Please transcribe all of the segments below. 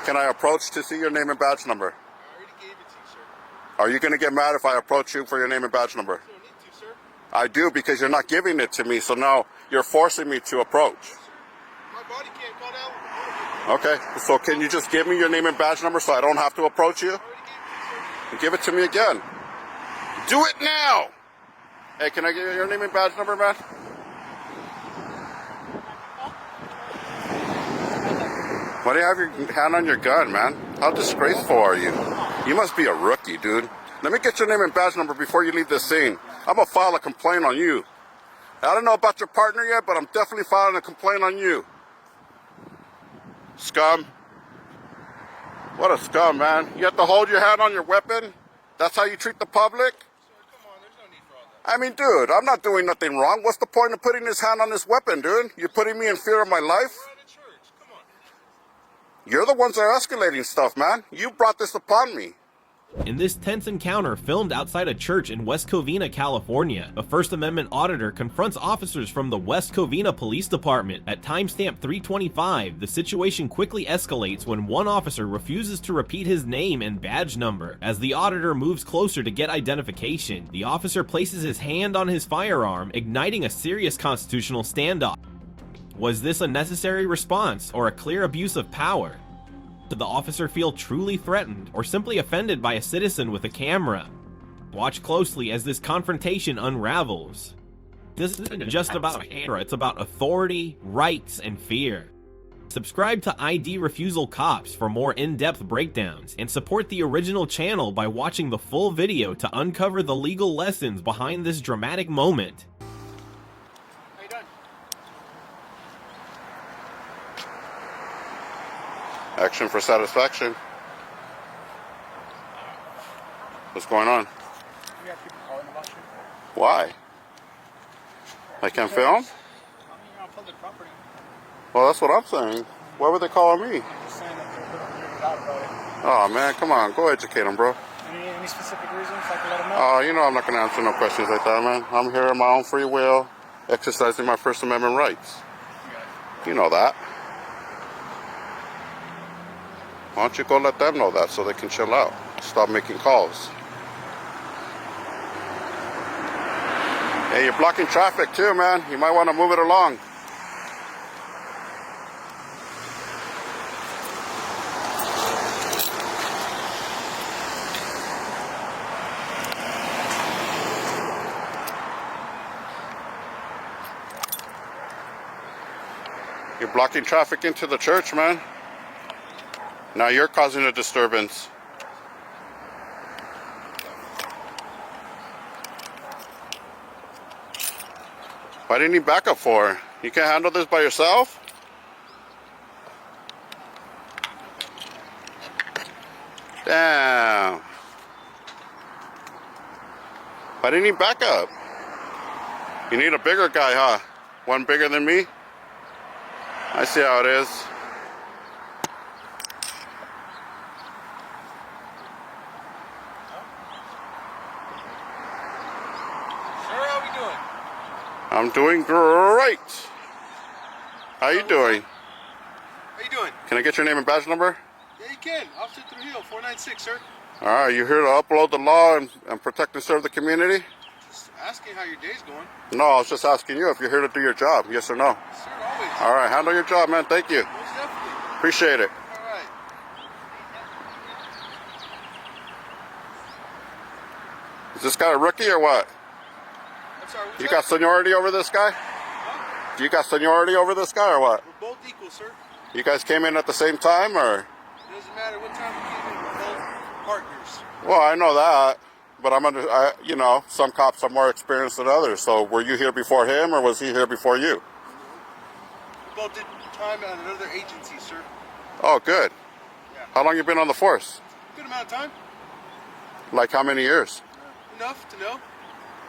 Can I approach to see your name and badge number? I already gave it to you, sir. Are you going to get mad if I approach you for your name and badge number? You don't need to, sir. I do, because you're not giving it to me, so now you're forcing me to approach. My body can't call down. Okay, so can you just give me your name and badge number so I don't have to approach you? I already gave it to you, sir. Give it to me again. Do it now! Hey, can I get your name and badge number, man? Why do you have your hand on your gun, man? How disgraceful are you? You must be a rookie, dude. Let me get your name and badge number before you leave this scene. I'm gonna file a complaint on you. I don't know about your partner yet, but I'm definitely filing a complaint on you. Scum. What a scum, man. You have to hold your hand on your weapon? That's how you treat the public? Sir, come on. There's no need for all that. I mean, dude, I'm not doing nothing wrong. What's the point of putting his hand on this weapon, dude? You're putting me in fear of my life? We're at a church. Come on. You're the ones that are escalating stuff, man. You brought this upon me. In this tense encounter filmed outside a church in West Covina, California, a First Amendment auditor confronts officers from the West Covina Police Department. At timestamp 325, the situation quickly escalates when one officer refuses to repeat his name and badge number. As the auditor moves closer to get identification, the officer places his hand on his firearm, igniting a serious constitutional standoff. Was this a necessary response or a clear abuse of power? Did the officer feel truly threatened or simply offended by a citizen with a camera? Watch closely as this confrontation unravels. This isn't just about anger, it's about authority, rights, and fear. Subscribe to ID Refusal Cops for more in-depth breakdowns, and support the original channel by watching the full video to uncover the legal lessons behind this dramatic moment. How you doing? Action for satisfaction. What's going on? We have people calling about you. Why? I can't film? I mean, you're on public property. Well, that's what I'm saying. Why would they call me? I'm just saying that they're weirded out about it. Oh, man, come on. Go educate them, bro. Any specific reasons I can let them know? Oh, you know I'm not going to answer no questions like that, man. I'm here on my own free will, exercising my First Amendment rights. You know that. Why don't you go let them know that so they can chill out? Stop making calls. Hey, you're blocking traffic too, man. You might want to move it along. You're blocking traffic into the church, man. Now you're causing a disturbance. Why didn't you back up for? You can't handle this by yourself? Damn. Why didn't you back up? You need a bigger guy, huh? One bigger than me? I see how it is. I'm doing great. How you doing? How you doing? Can I get your name and badge number? Yeah, you can. Officer Trujill, 496, sir. All right, you here to upload the law and protect and serve the community? Just asking how your day's going. No, I was just asking you if you're here to do your job, yes or no? Sir, always. All right, handle your job, man. Thank you. Most definitely. Appreciate it. All right. Is this guy a rookie or what? I'm sorry, what's You that? got seniority over this guy? Huh? You got seniority over this guy or what? We're both equal, sir. You guys came in at the same time or? It doesn't matter what time we came in. We're both partners. Well, I know that, but you know, some cops are more experienced than others. So were you here before him or was he here before you? We both did time at another agency, sir. Oh, good. Yeah. How long you been on the force? Good amount of time. Like how many years? Enough to know.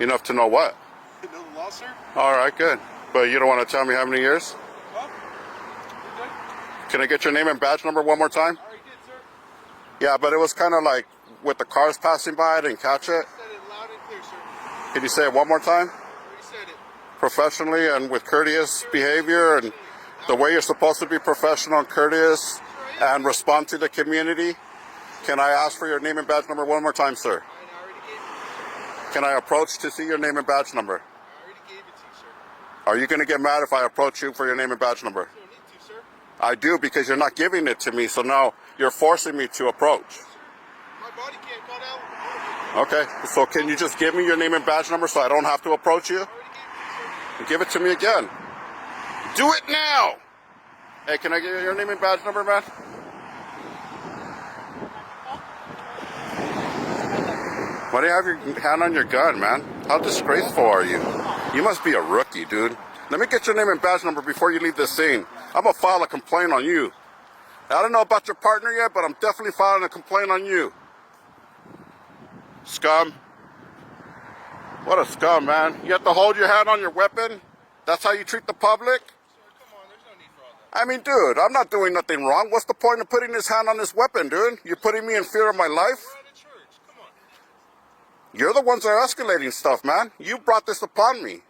Enough to know what? To know the law, sir. All right, good. But you don't want to tell me how many years? Well, you're good. Can I get your name and badge number one more time? Already did, sir. Yeah, but it was kind of like with the cars passing by, I didn't catch it. I said it loud and clear, sir. Can you say it one more time? Already said it. Professionally and with courteous behavior and the way you're supposed to be professional and courteous. Sure, I and respond to the community. Can I ask for your name and badge number one more time, sir? I already gave it. Can I approach to see your name and badge number? I already gave it to you, sir. Are you going to get mad if I approach you for your name and badge number? You don't need to, sir. I do, because you're not giving it to me, so now you're forcing me to approach. My body can't cut out. Okay, so can you just give me your name and badge number so I don't have to approach you? I already gave it to you, sir. Give it to me again. Do it now! Hey, can I get your name and badge number, man? Why do you have your hand on your gun, man? How disgraceful are you? You must be a rookie, dude. Let me get your name and badge number before you leave this scene. I'm gonna file a complaint on you. I don't know about your partner yet, but I'm definitely filing a complaint on you. Scum. What a scum, man. You have to hold your hand on your weapon? That's how you treat the public? Sir, come on. There's no need for all that. I mean, dude, I'm not doing nothing wrong. What's the point of putting his hand on this weapon, dude? You're putting me in fear of my life? We're at a church. Come on. You're the ones that are escalating stuff, man. You brought this upon me.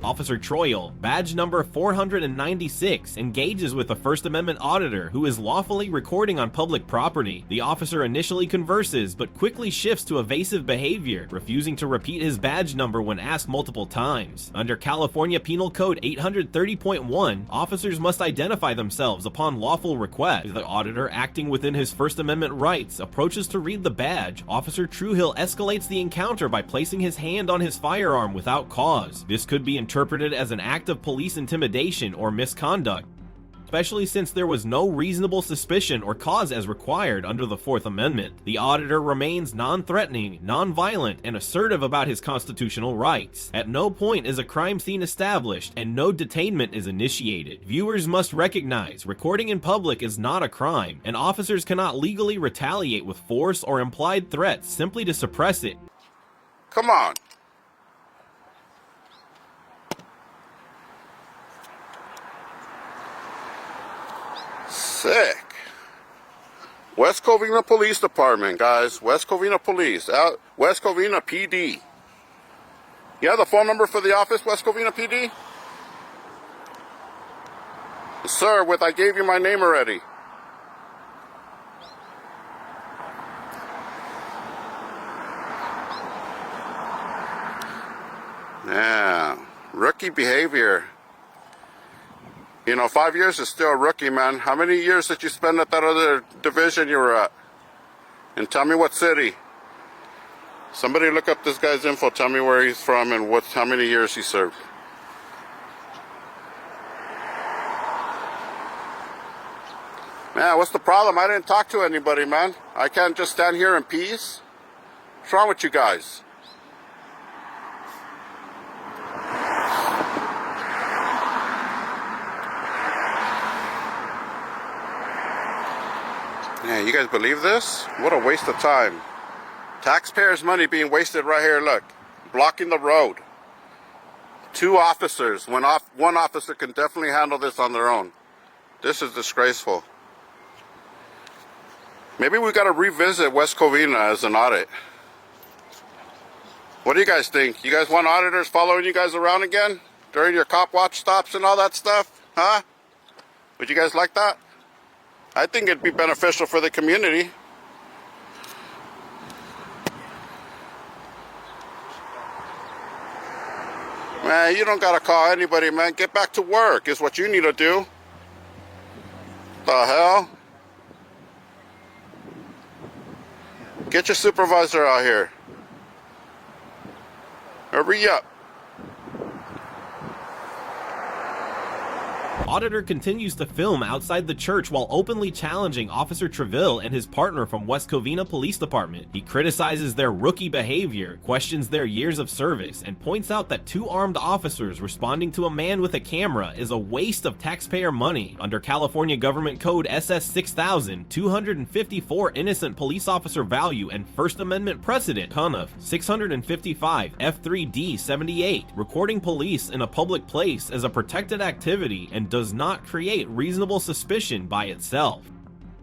Officer Trujill, badge number 496, engages with a First Amendment auditor who is lawfully recording on public property. The officer initially converses, but quickly shifts to evasive behavior, refusing to repeat his badge number when asked multiple times. Under California Penal Code 830.1, officers must identify themselves upon lawful request. The auditor, acting within his First Amendment rights, approaches to read the badge. Officer Trujill escalates the encounter by placing his hand on his firearm without cause. This could be interpreted as an act of police intimidation or misconduct, especially since there was no reasonable suspicion or cause as required under the Fourth Amendment. The auditor remains non-threatening, non-violent, and assertive about his constitutional rights. At no point is a crime scene established, and no detainment is initiated. Viewers must recognize recording in public is not a crime, and officers cannot legally retaliate with force or implied threats simply to suppress it. Come on. Sick. West Covina Police Department, guys. West Covina Police. West Covina PD. You have the phone number for the office, West Covina PD? Sir, I gave you my name already. Yeah. Rookie behavior. You know, 5 years is still a rookie, man. How many years did you spend at that other division you were at? And tell me what city. Somebody look up this guy's info. Tell me where he's from and how many years he served. Man, what's the problem? I didn't talk to anybody, man. I can't just stand here in peace. What's wrong with you guys? Man, you guys believe this? What a waste of time. Taxpayers' money being wasted right here, look. Blocking the road. 2 officers. One officer can definitely handle this on their own. This is disgraceful. Maybe we gotta revisit West Covina as an audit. What do you guys think? You guys want auditors following you guys around again? During your cop watch stops and all that stuff? Huh? Would you guys like that? I think it'd be beneficial for the community. Man, you don't gotta call anybody, man. Get back to work is what you need to do. The hell? Get your supervisor out here. Hurry up. Auditor continues to film outside the church while openly challenging Officer Trujill and his partner from West Covina Police Department. He criticizes their rookie behavior, questions their years of service, and points out that 2 armed officers responding to a man with a camera is a waste of taxpayer money. Under California Government Code SS 6000, 254 innocent police officer value and First Amendment precedent, CUNF 655 F3D 78, recording police in a public place is a protected activity and does not create reasonable suspicion by itself.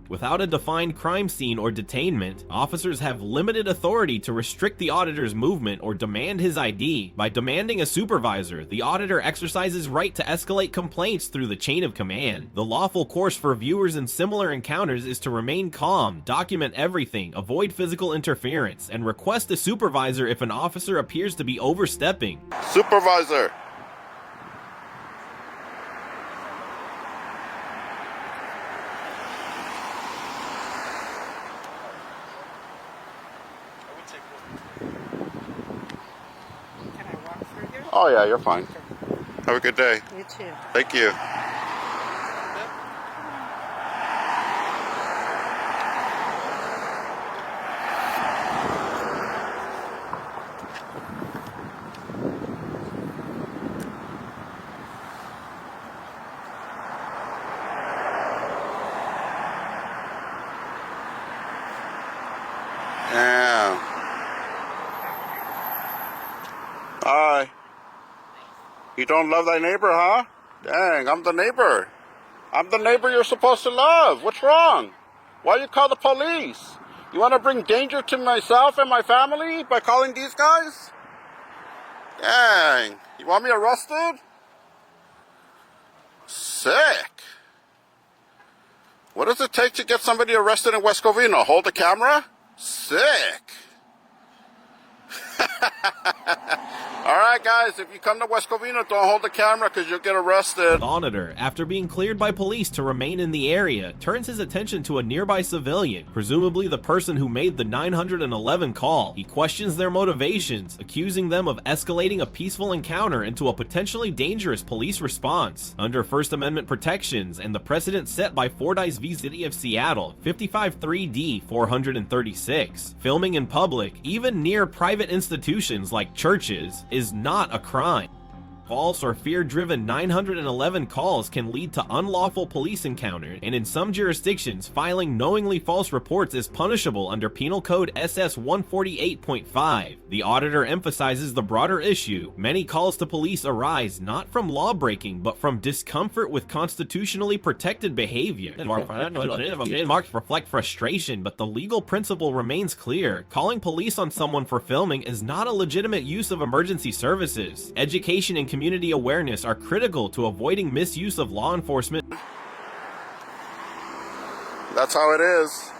Without a defined crime scene or detainment, officers have limited authority to restrict the auditor's movement or demand his ID. By demanding a supervisor, the auditor exercises right to escalate complaints through the chain of command. The lawful course for viewers in similar encounters is to remain calm, document everything, avoid physical interference, and request a supervisor if an officer appears to be overstepping. Supervisor. Can I walk through here? Oh yeah, you're fine. Have a good day. You too. Thank you. Yeah. Hi. You don't love thy neighbor, huh? Dang, I'm the neighbor. I'm the neighbor you're supposed to love. What's wrong? Why you call the police? You want to bring danger to myself and my family by calling these guys? Dang. You want me arrested? Sick. What does it take to get somebody arrested in West Covina? Hold the camera? Sick. Alright guys, if you come to West Covina, don't hold the camera because you'll get arrested. The auditor, after being cleared by police to remain in the area, turns his attention to a nearby civilian, presumably the person who made the 911 call. He questions their motivations, accusing them of escalating a peaceful encounter into a potentially dangerous police response. Under First Amendment protections and the precedent set by Fordyce v. City of Seattle, 55-3D 436, filming in public, even near private institutions like churches, is not a crime. False or fear-driven 911 calls can lead to unlawful police encounters, and in some jurisdictions, filing knowingly false reports is punishable under Penal Code SS 148.5. The auditor emphasizes the broader issue. Many calls to police arise not from law-breaking, but from discomfort with constitutionally protected behavior. Marks reflect frustration, but the legal principle remains clear. Calling police on someone for filming is not a legitimate use of emergency services. Education and community awareness are critical to avoiding misuse of law enforcement. That's how it is.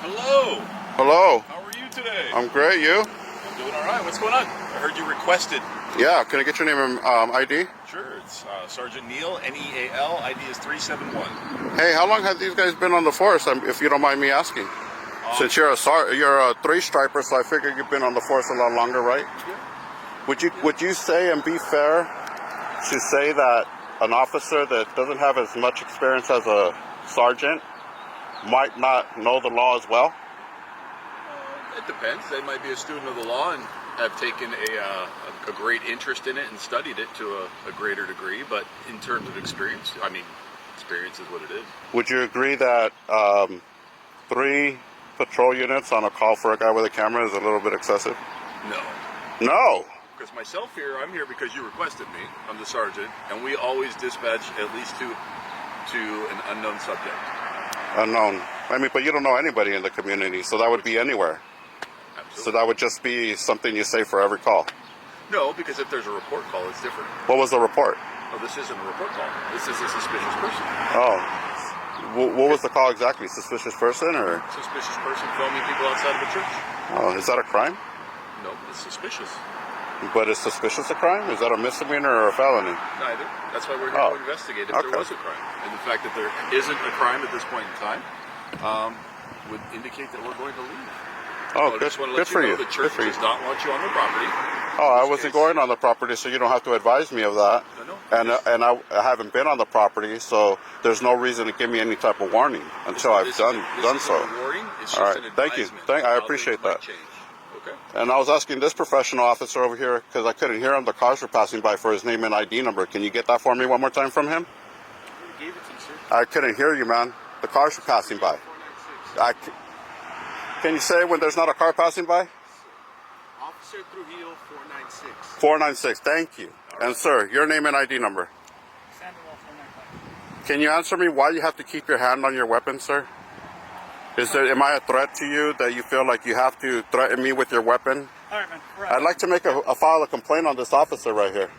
Hello. Hello. How are you today? I'm great. You? I'm doing all right. What's going on? I heard you requested. Yeah. Can I get your name and ID? Sure. It's Sergeant Neal, Neal. ID is 371. Hey, how long have these guys been on the force? If you don't mind me asking. Since you're a three-striper, so I figure you've been on the force a lot longer, right? Yeah. Would you say and be fair to say that an officer that doesn't have as much experience as a sergeant might not know the law as well? It depends. They might be a student of the law and have taken a great interest in it and studied it to a greater degree. But in terms of experience, I mean, experience is what it is. Would you agree that 3 patrol units on a call for a guy with a camera is a little bit excessive? No. No. Because myself here, I'm here because you requested me. I'm the sergeant, and we always dispatch at least to an unknown subject. Unknown. I mean, but you don't know anybody in the community, so that would be anywhere. Absolutely. So that would just be something you say for every call. No, because if there's a report call, it's different. What was the report? Oh, this isn't a report call. This is a suspicious person. Oh. What was the call exactly? Suspicious person or? Suspicious person filming people outside of a church. Oh, is that a crime? No, it's suspicious. But is suspicious a crime? Is that a misdemeanor or a felony? Neither. That's why we're here Oh. to investigate if Okay. there was a crime. And the fact that there isn't a crime at this point in time would indicate that we're going to leave. Oh, I good, just want to good let for you know you. the Good church for you. does not want you on their property. Oh, I this wasn't case. going on the property, so you don't have to advise me of that. No. And I haven't been on the property, so there's no reason to give me any type of warning until I've done so. A warning. It's All just right, an thank you. advisement I of how appreciate things might that. change. Okay. And I was asking this professional officer over here because I couldn't hear him. The cars were passing by for his name and ID number. Can you get that for me one more time from him? I gave it to you, sir. I couldn't hear you, man. The cars were passing by. 496. Can you say when there's not a car passing by? Officer Trujill, 496. 496. Thank you. And sir, your name and ID number. Can you answer me why you have to keep your hand on your weapon, sir? Am I a threat to you that you feel like you have to threaten me with your weapon? All right, man. I'd like to make file a complaint on this officer right here.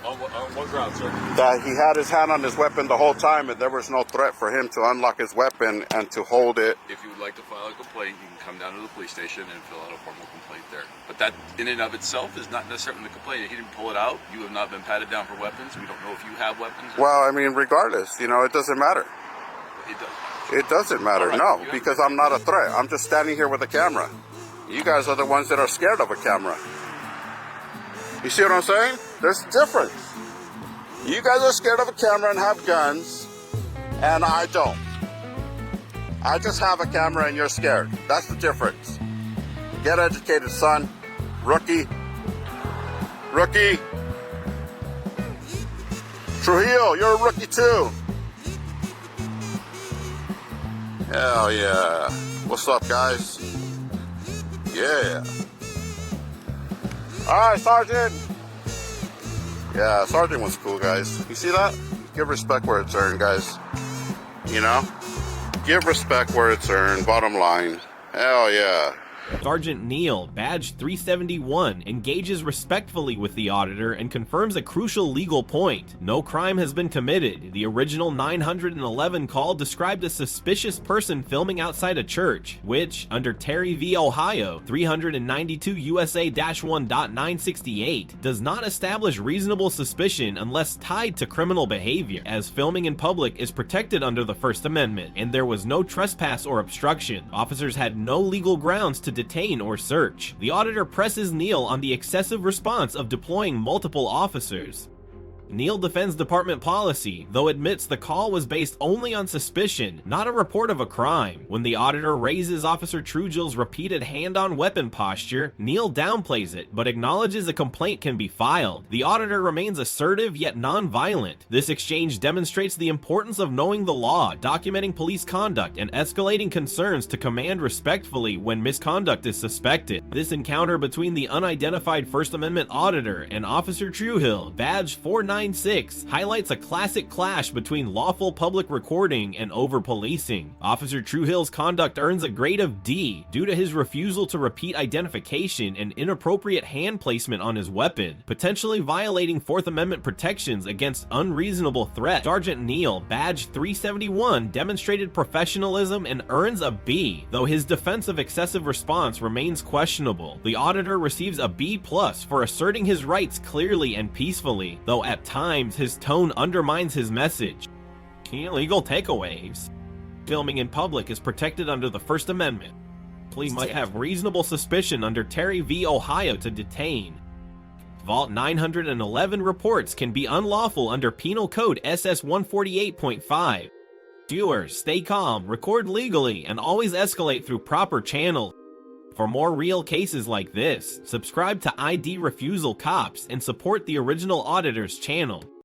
On what ground, sir? That he had his hand on his weapon the whole time and there was no threat for him to unlock his weapon and to hold it. If you would like to file a complaint, you can come down to the police station and fill out a formal complaint there. But that, in and of itself, is not necessarily the complaint. If he didn't pull it out, you have not been patted down for weapons. We don't know if you have weapons. Well, I mean, regardless, it doesn't matter. It does. It doesn't matter, All right, no, you have- because I'm not a threat. I'm just standing here with a camera. You guys are the ones that are scared of a camera. You see what I'm saying? There's a difference. You guys are scared of a camera and have guns, and I don't. I just have a camera and you're scared. That's the difference. Get educated, son. Rookie. Rookie. Trujillo, you're a rookie too. Hell yeah. What's up, guys? Yeah. All right, Sergeant. Yeah, Sergeant was cool, guys. You see that? Give respect where it's earned, guys. Give respect where it's earned, bottom line. Hell yeah. Sergeant Neal, badge 371, engages respectfully with the auditor and confirms a crucial legal point. No crime has been committed. The original 911 call described a suspicious person filming outside a church, which, under Terry v. Ohio 392 USA-1.968, does not establish reasonable suspicion unless tied to criminal behavior, as filming in public is protected under the First Amendment, and there was no trespass or obstruction. Officers had no legal grounds to detain or search. The auditor presses Neal on the excessive response of deploying multiple officers. Neal defends department policy, though admits the call was based only on suspicion, not a report of a crime. When the auditor raises Officer Trujill's repeated hand-on-weapon posture, Neal downplays it, but acknowledges a complaint can be filed. The auditor remains assertive yet non-violent. This exchange demonstrates the importance of knowing the law, documenting police conduct, and escalating concerns to command respectfully when misconduct is suspected. This encounter between the unidentified First Amendment auditor and Officer Trujill, badge 496, highlights a classic clash between lawful public recording and over-policing. Officer Trujill's conduct earns a grade of D due to his refusal to repeat identification and inappropriate hand placement on his weapon, potentially violating Fourth Amendment protections against unreasonable threat. Sergeant Neal, badge 371, demonstrated professionalism and earns a B, though his defense of excessive response remains questionable. The auditor receives a B+ for asserting his rights clearly and peacefully, though at times his tone undermines his message. Key illegal takeaways. Filming in public is protected under the First Amendment. Police might have reasonable suspicion under Terry v. Ohio to detain. Vault 911 reports can be unlawful under Penal Code SS 148.5. Viewers, stay calm, record legally, and always escalate through proper channels. For more real cases like this, subscribe to ID Refusal Cops and support the original Auditor's channel.